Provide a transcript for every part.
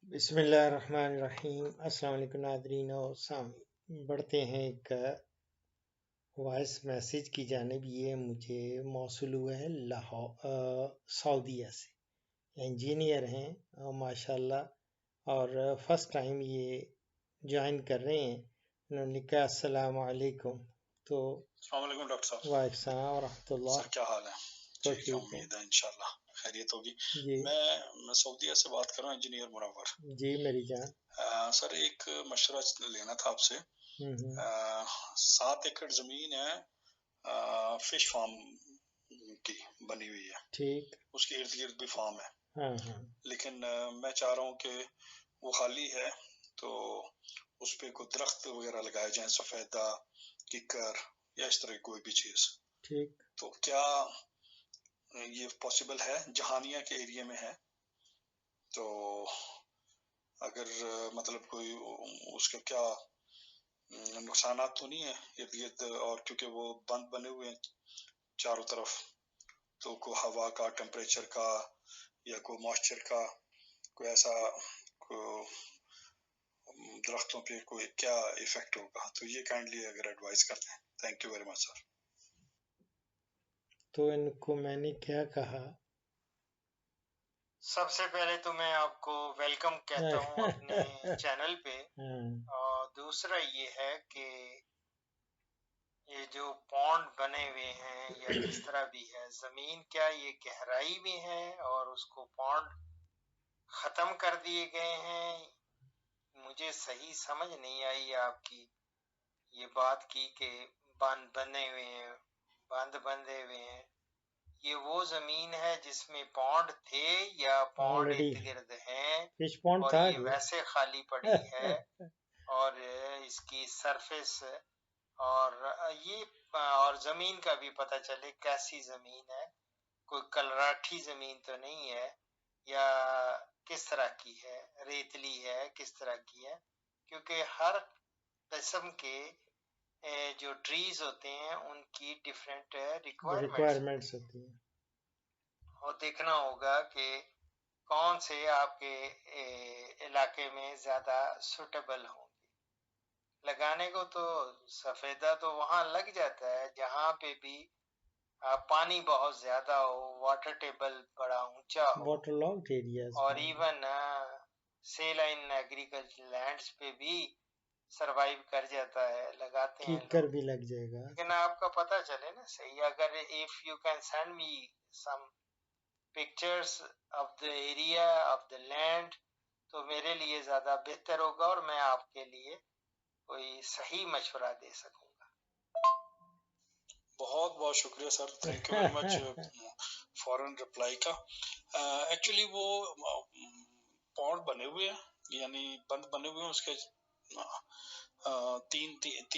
بسم اللہ الرحمن الرحیم۔ السلام علیکم ناظرین و سامعین، بڑھتے ہیں ایک وائس میسیج کی جانب۔ یہ مجھے موصول ہوا ہے سعودیہ سے، انجینئر ہیں ماشاءاللہ، اور فرسٹ ٹائم یہ جوائن کر رہے ہیں۔ انہوں نے کہا السلام علیکم، تو السلام علیکم ڈاکٹر صاحب۔ وعلیکم السلام ورحمۃ اللہ۔ سر کیا حال ہے؟ تو ٹھیک ہے، ٹھیک ہے امید ہے انشاءاللہ خیریت ہوگی۔ جی میں سعودیہ سے بات کر رہا ہوں، انجینئر منور۔ جی میری جان۔ سر ایک مشورہ لینا تھا آپ سے۔ ہوں 7 ایکڑ زمین ہے، فش فارم کی بنی ہوئی ہے، ٹھیک۔ اس کے ارد گرد بھی فارم ہے، ہاں ہاں لیکن میں چاہ رہا ہوں کہ وہ خالی ہے تو اس پہ کوئی درخت وغیرہ لگائے جائیں، سفیدہ، ککر یا اس طرح کی کوئی بھی چیز۔ ٹھیک۔ تو کیا یہ پاسبل ہے؟ جہانیہ کے ایریا میں ہے، تو اگر مطلب کوئی اس کے کیا نقصانات تو نہیں ہے ارد گرد؟ اور کیونکہ وہ بند بنے ہوئے ہیں چاروں طرف، تو کوئی ہوا کا، ٹمپریچر کا یا کوئی موئسچر کا کوئی ایسا درختوں پہ کوئی کیا ایفیکٹ ہوگا؟ تو یہ کائنڈلی اگر ایڈوائز کرتے ہیں۔ تھینک یو ویری مچ سر۔ تو ان کو میں نے کیا کہا؟ سب سے پہلے تو میں آپ کو ویلکم کہتا ہوں اپنے چینل پہ، اور دوسرا یہ ہے کہ یہ جو پونڈ بنے ہوئے ہیں یا جس طرح بھی ہے زمین، کیا یہ گہرائی میں ہے اور اس کو پونڈ ختم کر دیے گئے ہیں؟ مجھے صحیح سمجھ نہیں آئی آپ کی یہ بات کی کہ باندھ بنے ہوئے ہیں، باندھ بندھے ہوئے ہیں۔ یہ وہ زمین ہے جس میں پونڈ تھے یا پونڈ ارد گرد ہیں فش پونڈ اور تھا یہ ویسے خالی پڑی ہے، اور اس کی سرفیس اور یہ اور زمین کا بھی پتہ چلے کیسی زمین ہے، کوئی کلراٹھی زمین تو نہیں ہے، یا کس طرح کی ہے، ریتلی ہے، کس طرح کی ہے؟ کیونکہ ہر قسم کے جو ٹریز ہوتے ہیں ان کی ڈیفرنٹ ریکوائرمنٹس ہوتی ہیں، اور دیکھنا ہوگا کہ کون سے آپ کے علاقے میں زیادہ سوٹیبل ہوں گے لگانے کو۔ تو سفیدہ تو وہاں لگ جاتا ہے جہاں پہ بھی پانی بہت زیادہ ہو، واٹر ٹیبل بڑا اونچا ہو، واٹر لاکڈ ایریاز اور ایون سیلائن ایگریکلچر لینڈز پہ بھی سروائیو کر جاتا ہے، لگاتے ہیں کیکر لوگ۔ بھی لگ جائے گا۔ لیکن آپ کا پتہ چلے نا صحیح، اگر if you can send me some pictures of the area of the land تو میرے لیے زیادہ بہتر ہوگا اور میں آپ کے لیے کوئی صحیح مشورہ دے سکوں گا۔ بہت بہت شکریہ سر، تھینک یو ویری مچ فوراً رپلائی کا۔ ایکچولی وہ پونڈ بنے ہوئے ہیں، یعنی بند بنے ہوئے ہیں، اس کے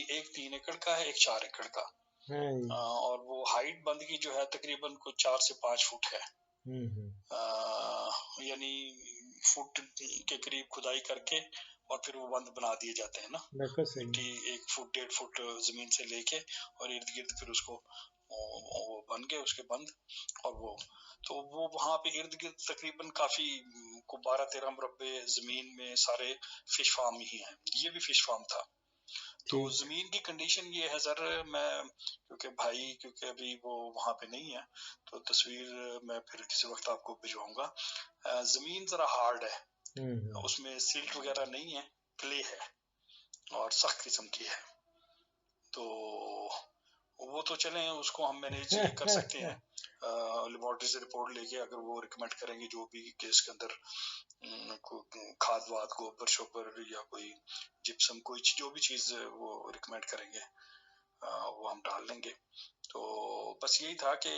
ایک 3 ایکڑ کا ہے، ایک 4 ایکڑ کا، اور وہ ہائٹ بند کی جو ہے تقریباً کوئی 4 سے 5 فٹ ہے، یعنی فٹ کے قریب کھدائی کر کے اور پھر وہ بند بنا دیے جاتے ہیں نا، مٹی 1 فٹ 1.5 فٹ زمین سے لے کے اور ارد گرد پھر اس کو وہ بن گئے اس کے بند، اور وہ تو وہ وہاں پہ ارد گرد تقریباً کافی کو 12-13 مربع زمین میں سارے فش فارم ہی ہیں، یہ بھی فش فارم تھا۔ تو زمین کی کنڈیشن یہ ہے سر، میں کیونکہ ابھی وہ وہاں پہ نہیں ہے تو تصویر میں پھر کسی وقت آپ کو بھجواؤں گا۔ زمین ذرا ہارڈ ہے، اس میں سلٹ وغیرہ نہیں ہے، کلے ہے اور سخت قسم کی ہے، تو وہ تو چلیں اس کو ہم مینیج کر سکتے ہیں لیبارٹری سے رپورٹ لے کے، اگر وہ ریکمینڈ کریں گے جو بھی کہ اس کے اندر کھاد واد، گوبر شوبر یا کوئی جپسم، کوئی جو بھی چیز وہ ریکمینڈ کریں گے وہ ہم ڈال لیں گے۔ تو بس یہی تھا کہ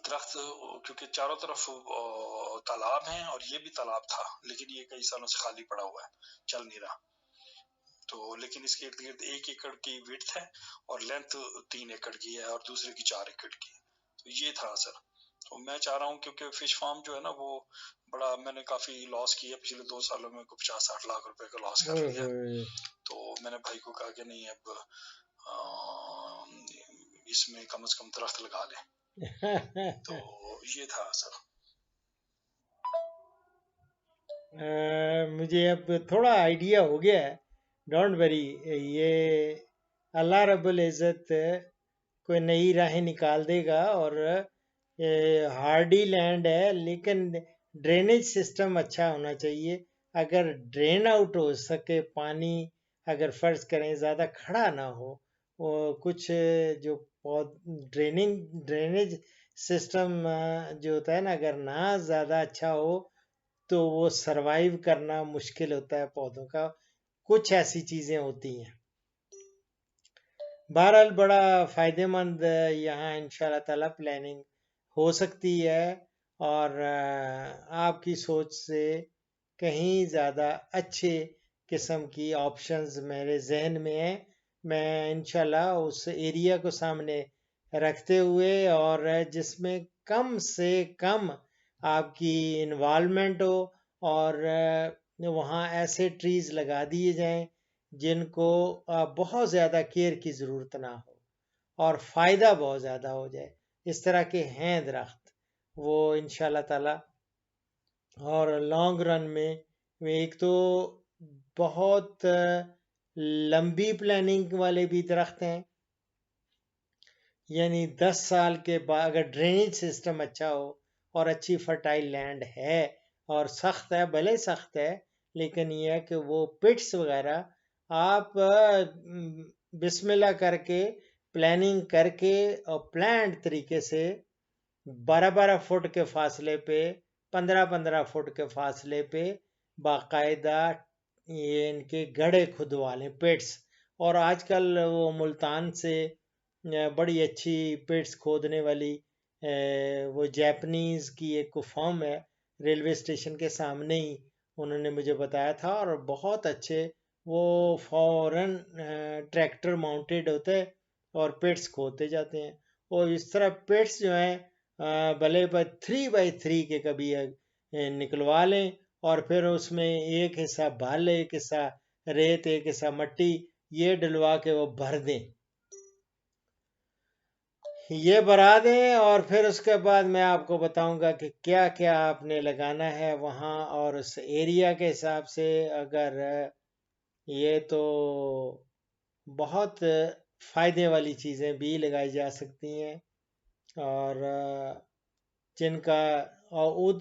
درخت، کیونکہ چاروں طرف تالاب ہیں اور یہ بھی تالاب تھا، لیکن یہ کئی سالوں سے خالی پڑا ہوا ہے، چل نہیں رہا، تو لیکن اس کے ارد گرد 1 ایکڑ کی وڈتھ ہے اور لینتھ 3 ایکڑ کی ہے اور دوسرے کی 4 ایکڑ کی، تو یہ تھا سر۔ تو میں چاہ رہا ہوں کیونکہ فش فارم جو ہے نا وہ بڑا، میں نے کافی لاس کیا پچھلے 2 سالوں میں، 50-60 لاکھ روپے کا لاس کر لیا، تو میں نے بھائی کو کہا کہ نہیں اب اس میں کم از کم درخت لگا لیں، تو یہ تھا سر۔ مجھے اب تھوڑا آئیڈیا ہو گیا ہے. ڈونٹ وری، یہ اللہ رب العزت کوئی نئی راہیں نکال دے گا. اور ہارڈی لینڈ ہے لیکن ڈرینیج سسٹم اچھا ہونا چاہیے. اگر ڈرین آؤٹ ہو سکے پانی، اگر فرض کریں زیادہ کھڑا نہ ہو، کچھ جو ڈرینیج سسٹم جو ہوتا ہے نا، اگر نہ زیادہ اچھا ہو تو وہ سروائیو کرنا مشکل ہوتا ہے پودوں کا. کچھ ایسی چیزیں ہوتی ہیں. بہرحال بڑا فائدہ مند یہاں انشاءاللہ تعالی پلاننگ ہو سکتی ہے، اور آپ کی سوچ سے کہیں زیادہ اچھے قسم کی آپشنز میرے ذہن میں ہیں. میں انشاءاللہ اس ایریا کو سامنے رکھتے ہوئے، اور جس میں کم سے کم آپ کی انوالومنٹ ہو، اور وہاں ایسے ٹریز لگا دیے جائیں جن کو بہت زیادہ کیئر کی ضرورت نہ ہو اور فائدہ بہت زیادہ ہو جائے. اس طرح کے ہیں درخت وہ انشاءاللہ تعالی. اور لانگ رن میں ایک تو بہت لمبی پلاننگ والے بھی درخت ہیں، یعنی 10 سال کے بعد اگر ڈرینیج سسٹم اچھا ہو اور اچھی فرٹائل لینڈ ہے، اور سخت ہے، بھلے سخت ہے لیکن یہ ہے کہ وہ پٹس وغیرہ آپ بسم اللہ کر کے پلاننگ کر کے اور پلانڈ طریقے سے 12 فٹ کے فاصلے پہ، 15 فٹ کے فاصلے پہ باقاعدہ یہ ان کے گڑھے کھدوا لیں پٹس. اور آج کل وہ ملتان سے بڑی اچھی پٹس کھودنے والی وہ جیپنیز کی ایک فارم ہے، ریلوے اسٹیشن کے سامنے ہی انہوں نے مجھے بتایا تھا، اور بہت اچھے وہ فوراً ٹریکٹر ماؤنٹیڈ ہوتے ہیں اور پٹس کھودتے جاتے ہیں. اور اس طرح پٹس جو ہیں بھلے 3x3 کے کبھی نکلوا لیں، اور پھر اس میں ایک حصہ بھال، ایک حصہ ریت، ایک حصہ مٹی، یہ ڈلوا کے وہ بھر دیں، یہ بھرا دیں. اور پھر اس کے بعد میں آپ کو بتاؤں گا کہ کیا کیا آپ نے لگانا ہے وہاں، اور اس ایریا کے حساب سے. اگر یہ تو بہت فائدے والی چیزیں بھی لگائی جا سکتی ہیں، اور جن کا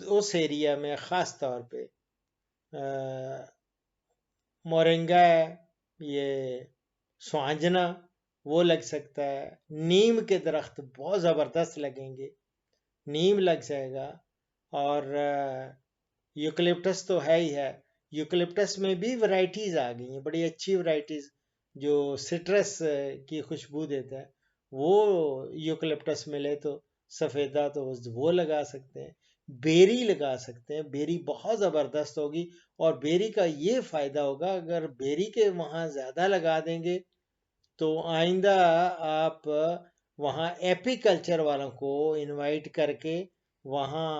اس ایریا میں خاص طور پہ مورنگا ہے، یہ سوانجنا وہ لگ سکتا ہے. نیم کے درخت بہت زبردست لگیں گے، نیم لگ جائے گا. اور یوکلپٹس تو ہے ہی ہے. یوکلپٹس میں بھی ورائٹیز آ گئی ہیں، بڑی اچھی ورائٹیز جو سٹرس کی خوشبو دیتا ہے. وہ یوکلپٹس ملے تو سفیدہ تو وہ لگا سکتے ہیں. بیری لگا سکتے ہیں، بیری بہت زبردست ہوگی. اور بیری کا یہ فائدہ ہوگا، اگر بیری کے وہاں زیادہ لگا دیں گے تو آئندہ آپ وہاں ایپی کلچر والوں کو انوائٹ کر کے وہاں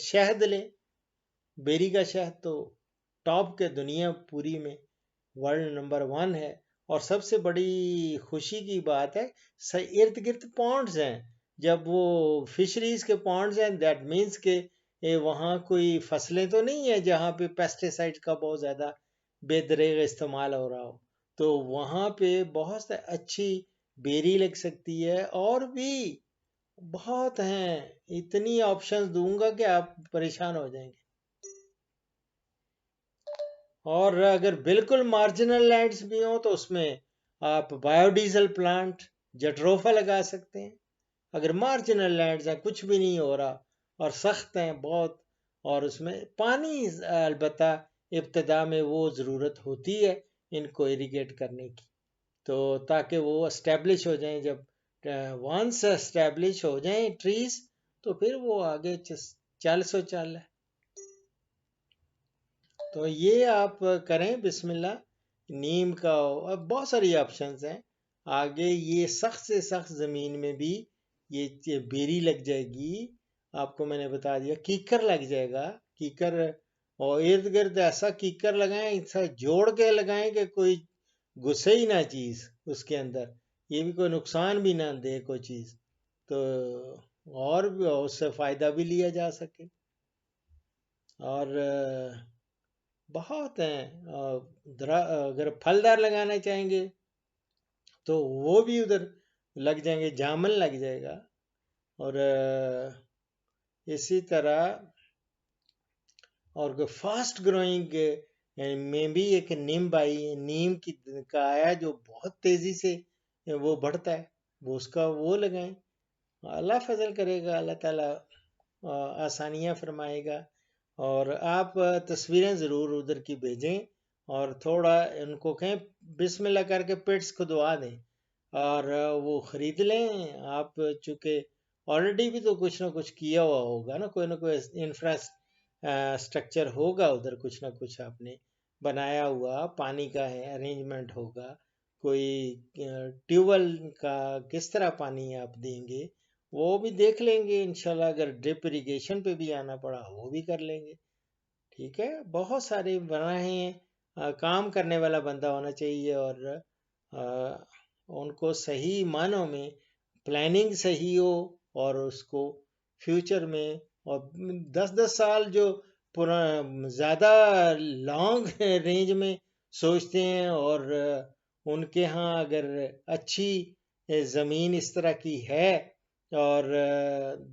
شہد لیں. بیری کا شہد تو ٹاپ کے دنیا پوری میں ورلڈ نمبر 1 ہے. اور سب سے بڑی خوشی کی بات ہے، ارد گرد پونڈز ہیں. جب وہ فشریز کے پونڈز ہیں، دیٹ مینس کہ وہاں کوئی فصلیں تو نہیں ہیں جہاں پہ پیسٹیسائڈ کا بہت زیادہ بے دریغ استعمال ہو رہا ہو، تو وہاں پہ بہت اچھی بیری لگ سکتی ہے. اور بھی بہت ہیں، اتنی آپشنز دوں گا کہ آپ پریشان ہو جائیں گے. اور اگر بالکل مارجنل لینڈز بھی ہوں تو اس میں آپ بایو ڈیزل پلانٹ جٹروفا لگا سکتے ہیں. اگر مارجنل لینڈز ہیں، کچھ بھی نہیں ہو رہا اور سخت ہیں بہت، اور اس میں پانی البتہ ابتدا میں وہ ضرورت ہوتی ہے ان کو ایریگیٹ کرنے کی، تو تاکہ وہ اسٹیبلش ہو جائیں. جب وانس اسٹیبلش ہو جائیں ٹریز تو پھر وہ آگے چل ہے. تو یہ آپ کریں بسم اللہ. نیم کا بہت ساری آپشنز ہیں آگے. یہ سخت سے سخت زمین میں بھی یہ بیری لگ جائے گی. آپ کو میں نے بتا دیا کیکر لگ جائے گا. کیکر، اور ارد گرد ایسا کیکر لگائیں، ایسا جوڑ کے لگائیں کہ کوئی گھسے ہی نہ چیز اس کے اندر، یہ بھی کوئی نقصان بھی نہ دے کوئی چیز، تو اور بھی اس سے فائدہ بھی لیا جا سکے. اور بہت ہیں. اگر پھلدار لگانا چاہیں گے تو وہ بھی ادھر لگ جائیں گے، جامن لگ جائے گا. اور اسی طرح اور فاسٹ گروئنگ میں بھی ایک نیم کا آیا جو بہت تیزی سے وہ بڑھتا ہے، وہ لگائیں. اللہ فضل کرے گا، اللہ تعالیٰ آسانیاں فرمائے گا. اور آپ تصویریں ضرور ادھر کی بھیجیں اور تھوڑا ان کو کہیں بسم اللہ کر کے پیٹس کھدوا دیں اور وہ خرید لیں. آپ چونکہ آلریڈی بھی تو کچھ نہ کچھ کیا ہوا ہوگا نا، کوئی نہ کوئی انفراسٹرکچر ہوگا ادھر، کچھ نہ کچھ آپ نے بنایا ہوا، پانی کا ہے ارینجمنٹ ہوگا، کوئی ٹیوب ویل کا کس طرح پانی آپ دیں گے وہ بھی دیکھ لیں گے انشاءاللہ. اگر ڈرپ اریگیشن پہ بھی آنا پڑا وہ بھی کر لیں گے. ٹھیک ہے، بہت سارے بنائے ہیں. کام کرنے والا بندہ ہونا چاہیے اور ان کو صحیح معنوں میں پلاننگ صحیح ہو اور اس کو فیوچر میں اور 10 سال جو زیادہ لانگ رینج میں سوچتے ہیں اور ان کے ہاں اگر اچھی زمین اس طرح کی ہے اور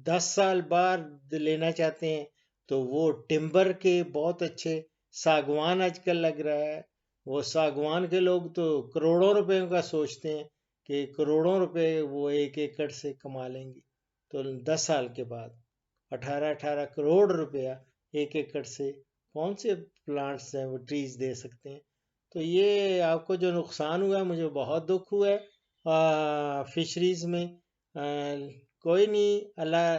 10 سال بعد لینا چاہتے ہیں تو وہ ٹمبر کے بہت اچھے ساگوان آج کل لگ رہا ہے. وہ ساگوان کے لوگ تو کروڑوں روپے کا سوچتے ہیں کہ کروڑوں روپے وہ 1 ایکڑ سے کما لیں گے. تو 10 سال کے بعد 18 کروڑ روپیہ 1 ایکڑ سے کون سے پلانٹس ہیں وہ ٹریز دے سکتے ہیں. تو یہ آپ کو جو نقصان ہوا ہے مجھے بہت دکھ ہوا ہے فشریز میں. کوئی نہیں، اللہ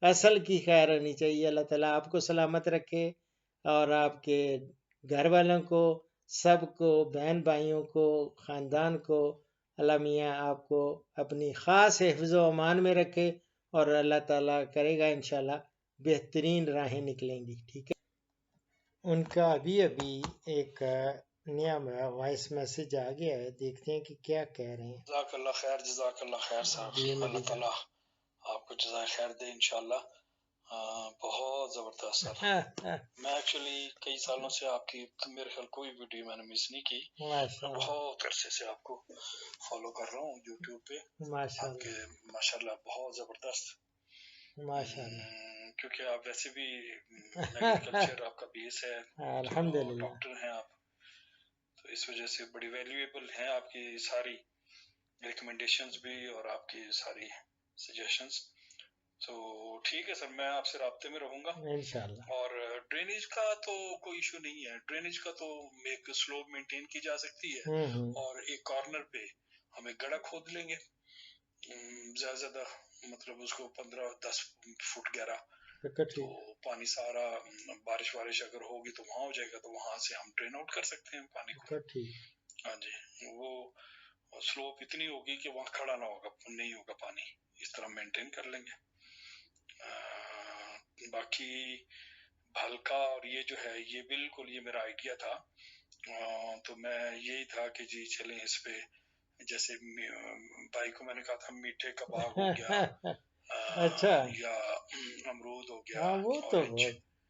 اصل کی خیر ہونی چاہیے. اللہ تعالیٰ آپ کو سلامت رکھے اور آپ کے گھر والوں کو، سب کو، بہن بھائیوں کو، خاندان کو اللہ میاں آپ کو اپنی خاص حفظ و امان میں رکھے اور اللہ تعالیٰ کرے گا انشاءاللہ بہترین راہیں نکلیں گی. ٹھیک ہے. ان کا ابھی ایک نیا وائس میسج آ گیا ہے، دیکھتے ہیں کہ کیا کہہ رہے ہیں. جزاک اللہ خیر، جزاک اللہ خیر صاحب. اللہ تعالیٰ آپ کو جزائے خیر دے انشاءاللہ. بہت زبردست سر. میں ایکچولی کئی سالوں سے آپ کی میرے خیال کوئی ویڈیو میں نے مس نہیں کی. بہت عرصے سے آپ کو فالو کر رہا ہوں یوٹیوب پہ. آپ کے ماشاءاللہ بہت زبردست. کیونکہ آپ ویسے بھی ایگریکلچر آپ کا بیس ہے، الحمدللہ ڈاکٹر ہیں آپ، تو اس وجہ سے بڑی ویلیویبل ہیں آپ کی ساری ریکمنڈیشنز بھی اور آپ کی ساری سجیشنز. تو ٹھیک ہے سر، میں آپ سے رابطے میں رہوں گا انشاءاللہ. اور ڈرینیج کا تو کوئی ایشو نہیں ہے. ڈرینیج کا تو ایک سلوپ مینٹین کی جا سکتی ہے اور ایک کارنر پہ ہم ایک گڑھا کھود لیں گے زیادہ زیادہ، مطلب اس کو 15-10 فٹ گہرا، تو پانی سارا بارش اگر ہوگی تو وہاں ہو جائے گا، تو وہاں سے ہم ڈرین آؤٹ کر سکتے ہیں پانی کو. ہاں جی، وہ سلوپ اتنی ہوگی کہ وہاں کھڑا نہیں ہوگا پانی، اس طرح مینٹین کر لیں گے. باقی بھلکا اور یہ جو ہے یہ بالکل یہ میرا آئیڈیا تھا. تو میں یہی تھا کہ جی چلیں اس پہ، جیسے بھائی کو میں نے کہا تھا میٹھے کا باغ ہو گیا اچھا یا امرود ہو گیا، وہ اورنج،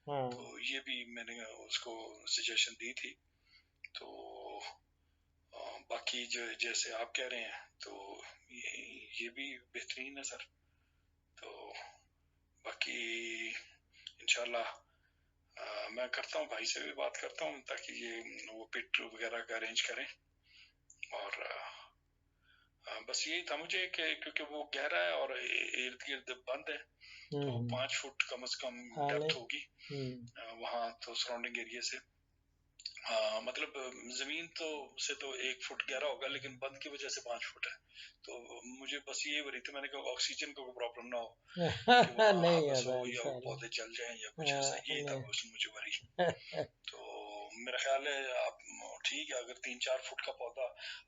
تو تو یہ بھی میں نے اس کو سجیشن دی تھی. تو باقی جو جیسے آپ کہہ رہے ہیں تو یہ بھی بہترین ہے سر. تو باقی انشاءاللہ میں کرتا ہوں، بھائی سے بھی بات کرتا ہوں تاکہ یہ وہ پٹ وغیرہ کا ارینج کریں. اور بس یہی تھا مجھے کہ کیونکہ وہ گہرا ہے اور ارد گرد بند ہے، تو 5 فٹ کم از کم ڈیپتھ ہوگی وہاں، تو سراؤنڈنگ ایریا سے مطلب زمین سے تو 1 فٹ گہرا ہوگا لیکن بند کی وجہ سے 5 فٹ ہے. تو مجھے بس یہ وری تھی، میں نے کہا آکسیجن کو پرابلم نہ ہو کہ وہاں بس ہو یا پودے جل جائیں یا کچھ ایسا، یہ تھا مجھے وری. تو میرا خیال ہے آپ ٹھیک ہے، اگر 3-4 فٹ کا پودا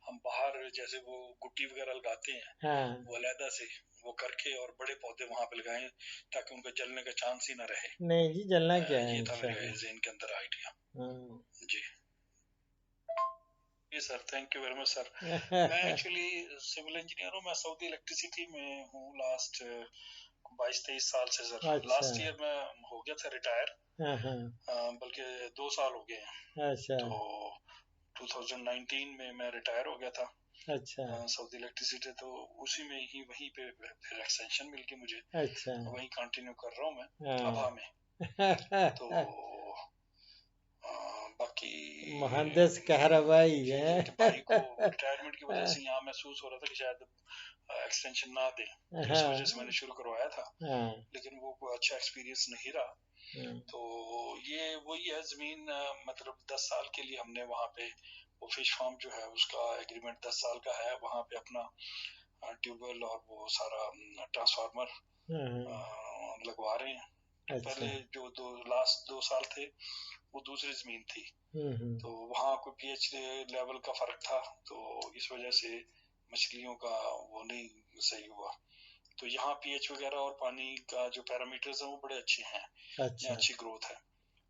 ہم باہر جیسے وہ گٹی وغیرہ لگاتے ہیں وہ علیحدہ سے وہ کر کے اور بڑے پودے وہاں پہ لگائیں تاکہ ان کا جلنے کا چانس ہی نہ رہے. نہیں جی، جلنا کیا ہے، یہ تھا میرے ذہن کے اندر آئیڈیا. جی جی sir, thank you very much sir. میں ایکچولی سول انجینئر ہوں، میں سعودی الیکٹریسٹی میں ہوں لاسٹ 22-23 سال سے سر. لاسٹ ایئر میں ہو گیا تھا ریٹائر, بلکہ 2 سال ہو گئے ہیں. تو 2019 میں ریٹائر ہو گیا تھا سعودی الیکٹریسٹی, تو اسی میں ہی وہیں پہ پھر ایکسٹینشن مل گئی مجھے, وہیں کنٹینیو کر رہا ہوں میں ابھا میں. تو باقی مہندس کہربائی ہے بھائی کو ریٹائرمنٹ کی وجہ سے یہاں محسوس ہو رہا تھا کہ شاید ایکسٹینشن نہ دیں, اس وجہ سے میں نے شروع کروایا تھا, لیکن وہ کوئی اچھا ایکسپیرینس نہیں رہا. تو یہ وہی ہے زمین, مطلب 10 سال کے لیے ہم نے وہاں پہ وہ فش فارم جو ہے اس کا ایگریمنٹ 10 سال کا ہے, وہاں پہ اپنا ٹیوب ویل اور وہ سارا ٹرانسفارمر لگوا رہے ہیں. پہلے جو لاسٹ 2 سال تھے وہ دوسری زمین تھی, تو وہاں کوئی پی ایچ لیول کا فرق تھا, تو اس وجہ سے مچھلیوں کا وہ نہیں صحیح ہوا. تو یہاں پی ایچ وغیرہ اور پانی کا جو پیرامیٹرز ہیں وہ بڑے اچھے ہیں, اچھی گروتھ ہے.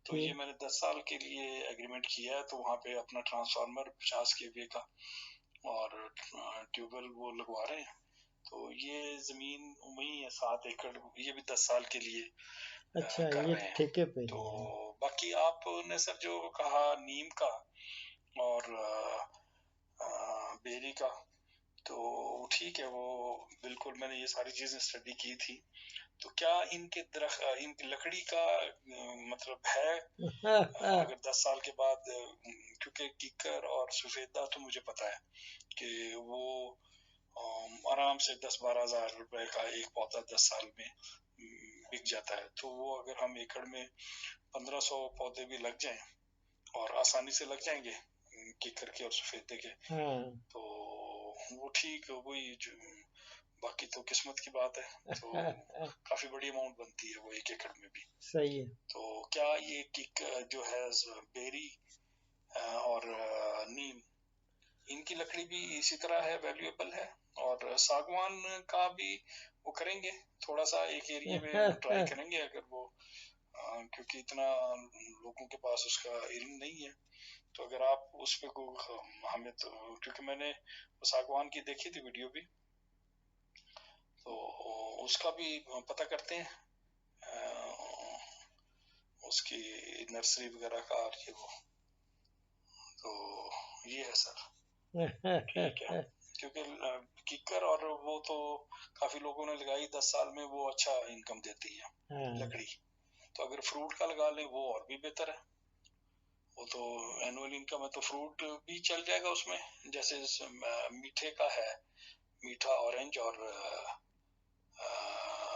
تو یہ میں نے 10 سال کے لیے ایگریمنٹ کیا ہے, تو وہاں پہ اپنا ٹرانسفارمر 50 kVA کا اور ٹیوب ویل وہ لگوا رہے ہیں. تو یہ زمین وہی ہے 7 ایکڑ, یہ بھی 10 سال کے لیے کر رہے ہیں. تو باقی آپ نے سر جو کہا نیم کا اور بیری کا, تو ٹھیک ہے, وہ بالکل میں نے یہ ساری چیزیں اسٹڈی کی تھی. تو کیا ان کے درخت, ان کی لکڑی کا مطلب ہے اگر 10 سال کے بعد, کیونکہ کیکر اور سفیدہ تو مجھے پتا ہے کہ وہ آرام سے 10-12 ہزار روپے کا ایک پودا 10 سال میں بک جاتا ہے. تو وہ اگر ہم ایکڑ میں 1500 پودے بھی لگ جائیں اور آسانی سے لگ جائیں گے کیکر کے اور سفیدے کے, تو وہ ٹھیک, وہی باقی تو قسمت کی بات ہے. تو کافی بڑی اماؤنٹ بنتی ہے وہ ایک ایکڑ میں بھی. صحیح. تو کیا یہ کیک جو ہے بیری اور نیم, ان کی لکڑی بھی اسی طرح ہے, ویلیویبل ہے؟ اور ساگوان کا بھی وہ کریں گے تھوڑا سا ایک ایریے میں ٹرائی کریں گے اگر وہ, کیونکہ اتنا لوگوں کے پاس اس کا علم نہیں ہے. تو اگر آپ اس پہ کو ہمیں, تو کیونکہ میں نے ساگوان کی دیکھی تھی ویڈیو بھی, تو اس کا بھی پتہ کرتے ہیں اس کی نرسری وغیرہ کا, اور یہ وہ, تو یہ ہے سر. ٹھیک ہے, کیونکہ کیکر اور وہ تو کافی لوگوں نے لگائی 10 سال میں, وہ اچھا انکم دیتی ہے لکڑی. تو اگر فروٹ کا لگا لیں وہ اور بھی بہتر ہے, وہ تو اینوئل انکم ہے. تو فروٹ بھی چل جائے گا اس میں, جیسے میٹھے کا ہے, میٹھا اورنج اور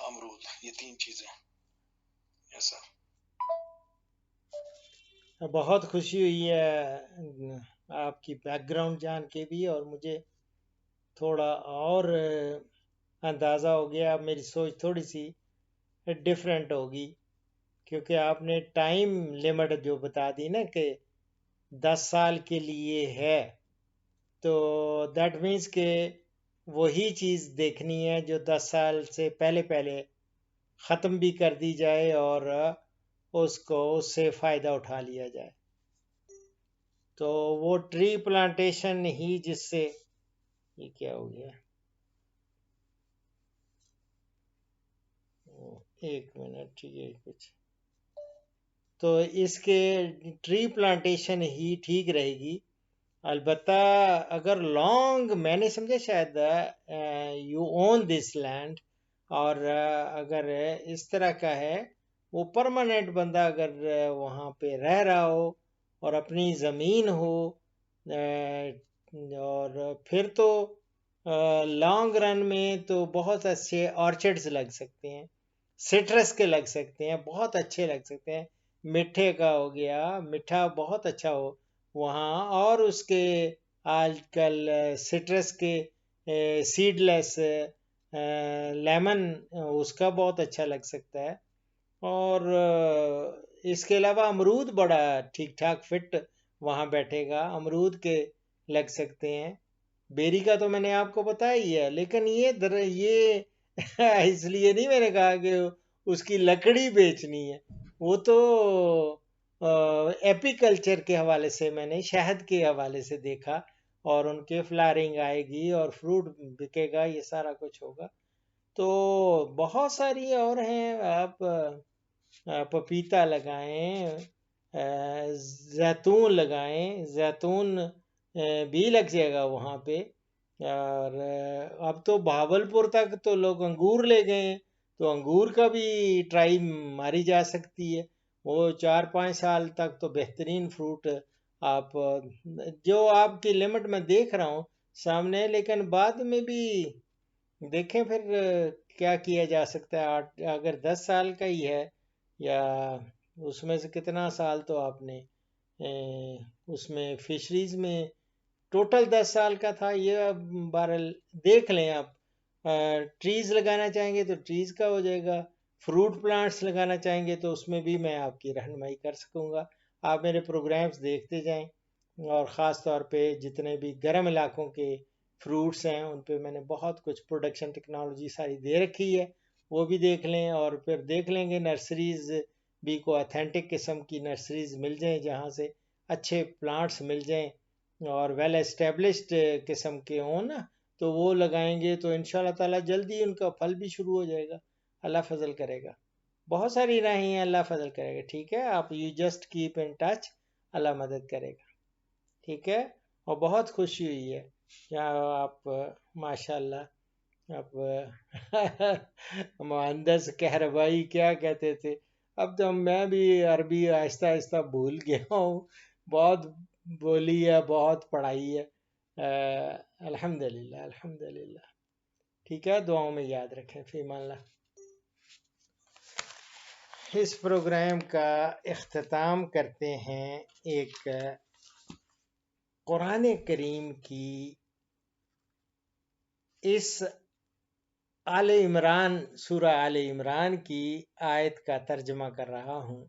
امرود, یہ 3 چیزیں. یس سر. بہت خوشی ہوئی ہے آپ کی بیک گراؤنڈ جان کے بھی, اور مجھے تھوڑا اور اندازہ ہو گیا. میری سوچ تھوڑی سی ڈیفرنٹ ہوگی, کیونکہ آپ نے ٹائم لیمٹ جو بتا دی نا کہ 10 سال کے لیے ہے, تو دیٹ مینس کہ وہی چیز دیکھنی ہے جو 10 سال سے پہلے ختم بھی کر دی جائے اور اس سے فائدہ اٹھا لیا جائے. تو وہ ٹری پلانٹیشن ہی جس سے, یہ کیا ہو گیا, 1 منٹ, یہ کچھ, تو اس کے ٹری پلانٹیشن ہی ٹھیک رہے گی. البتہ اگر لانگ, میں نے سمجھا شاید یو اون دس لینڈ, اور اگر اس طرح کا ہے وہ پرماننٹ بندہ اگر وہاں پہ رہ رہا ہو اور اپنی زمین ہو, اور پھر تو لانگ رن میں تو بہت اچھے آرچڈز لگ سکتے ہیں, سٹرس کے لگ سکتے ہیں, بہت اچھے لگ سکتے ہیں. میٹھے کا ہو گیا, میٹھا بہت اچھا ہو وہاں, اور اس کے آج کل سٹرس کے سیڈ لیس لیمن, اس کا بہت اچھا لگ سکتا ہے. اور اس کے علاوہ امرود بڑا ٹھیک ٹھاک فٹ وہاں بیٹھے گا, امرود کے لگ سکتے ہیں. بیری کا تو میں نے آپ کو بتایا ہی ہے, لیکن یہ اس لیے نہیں میں نے کہا کہ اس کی لکڑی بیچنی ہے, وہ تو ایپی کلچر کے حوالے سے میں نے شہد کے حوالے سے دیکھا, اور ان کے فلارنگ آئے گی اور فروٹ بکے گا, یہ سارا کچھ ہوگا. تو بہت ساری اور ہیں. آپ پپیتا لگائیں، زیتون لگائیں، زیتون بھی لگ جائے گا وہاں پہ. اور اب تو بھاولپور تک تو لوگ انگور لے گئے ہیں، تو انگور کا بھی ٹرائی ماری جا سکتی ہے. وہ 4-5 سال تک تو بہترین فروٹ آپ جو آپ کی لمٹ میں دیکھ رہا ہوں سامنے، لیکن بعد میں بھی دیکھیں پھر کیا کیا جا سکتا ہے. اگر 10 سال کا ہی ہے یا اس میں سے کتنا سال تو آپ نے اس میں فشریز میں ٹوٹل 10 سال کا تھا. یہ بہرحال دیکھ لیں آپ. ٹریز لگانا چاہیں گے تو ٹریز کا ہو جائے گا، فروٹ پلانٹس لگانا چاہیں گے تو اس میں بھی میں آپ کی رہنمائی کر سکوں گا. آپ میرے پروگرامز دیکھتے جائیں، اور خاص طور پہ جتنے بھی گرم علاقوں کے فروٹس ہیں ان پہ میں نے بہت کچھ پروڈکشن ٹیکنالوجی ساری دے رکھی ہے، وہ بھی دیکھ لیں. اور پھر دیکھ لیں گے نرسریز بھی کو اتھینٹک قسم کی نرسریز مل جائیں جہاں سے اچھے پلانٹس مل جائیں اور ویل اسٹیبلشڈ قسم کے ہوں نا، تو وہ لگائیں گے تو انشاءاللہ تعالیٰ جلدی ان کا پھل بھی شروع ہو جائے گا. اللہ فضل کرے گا. بہت ساری راہیں ہیں، اللہ فضل کرے گا. ٹھیک ہے، آپ you just keep in touch, اللہ مدد کرے گا. ٹھیک ہے. اور بہت خوشی ہوئی ہے کیا آپ ماشاءاللہ آپ مہندس کہربائی کیا کہتے تھے، اب تو میں بھی عربی آہستہ آہستہ بھول گیا ہوں. بہت بولی ہے، بہت پڑھائی ہے. الحمدللہ الحمدللہ. ٹھیک ہے، دعاؤں میں یاد رکھیں. فی امان اللہ. اس پروگرام کا اختتام کرتے ہیں ایک قرآن کریم کی اس آل عمران، سورہ آل عمران کی آیت کا ترجمہ کر رہا ہوں.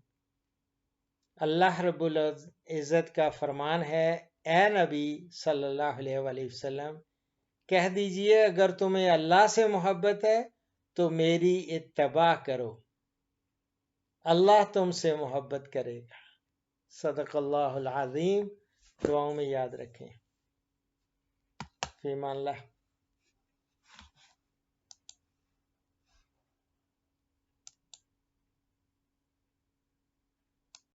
اللہ رب العزت کا فرمان ہے، اے نبی صلی اللہ علیہ وآلہ وسلم کہہ دیجئے اگر تمہیں اللہ سے محبت ہے تو میری اتباع کرو، اللہ تم سے محبت کرے گا. صدق اللہ العظیم. دعاؤں میں یاد رکھیں. فی امان اللہ.